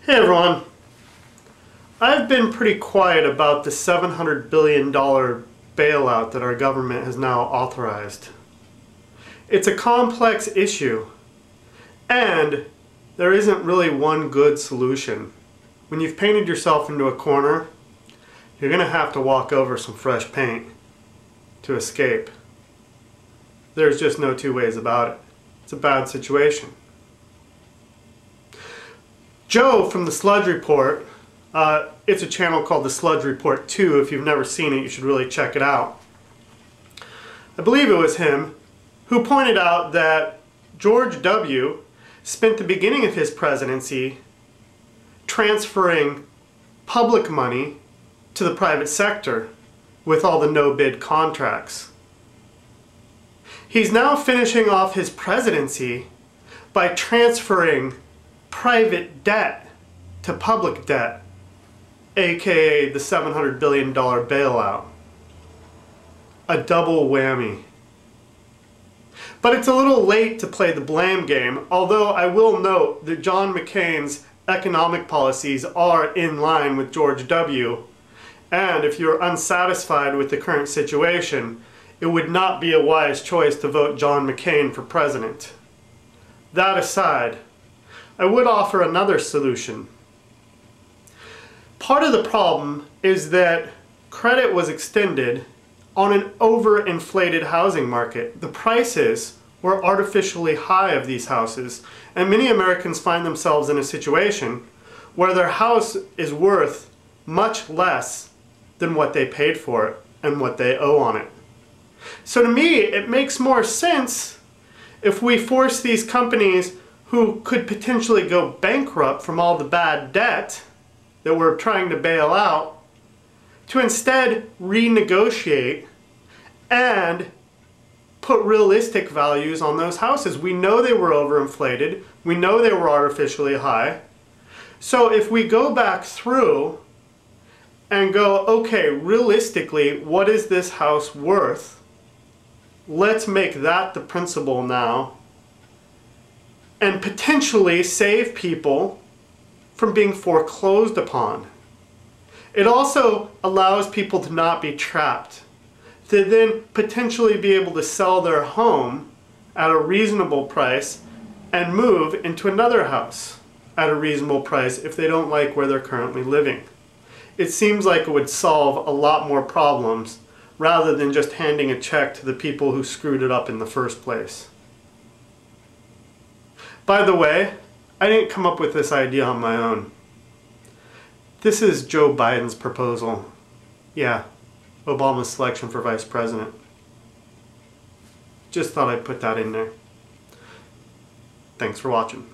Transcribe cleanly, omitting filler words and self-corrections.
Hey everyone, I've been pretty quiet about the $700 billion bailout that our government has now authorized. It's a complex issue, and there isn't really one good solution. When you've painted yourself into a corner, you're going to have to walk over some fresh paint to escape. There's just no two ways about it. It's a bad situation. Joe from the Sludge Report, it's a channel called the Sludge Report 2. If you've never seen it, you should really check it out. I believe it was him who pointed out that George W. spent the beginning of his presidency transferring public money to the private sector with all the no-bid contracts. He's now finishing off his presidency by transferring private debt to public debt, aka the $700 billion bailout. A double whammy. But it's a little late to play the blame game, although I will note that John McCain's economic policies are in line with George W. And if you're unsatisfied with the current situation, it would not be a wise choice to vote John McCain for president. That aside, I would offer another solution. Part of the problem is that credit was extended on an overinflated housing market. The prices were artificially high of these houses, and many Americans find themselves in a situation where their house is worth much less than what they paid for it and what they owe on it. So to me, it makes more sense if we force these companies who could potentially go bankrupt from all the bad debt that we're trying to bail out, to instead renegotiate and put realistic values on those houses. We know they were overinflated. We know they were artificially high. So if we go back through and go, okay, realistically, what is this house worth? Let's make that the principle now, and potentially save people from being foreclosed upon. It also allows people to not be trapped, to then potentially be able to sell their home at a reasonable price and move into another house at a reasonable price if they don't like where they're currently living. It seems like it would solve a lot more problems rather than just handing a check to the people who screwed it up in the first place. By the way, I didn't come up with this idea on my own. This is Joe Biden's proposal. Yeah, Obama's selection for vice president. Just thought I'd put that in there. Thanks for watching.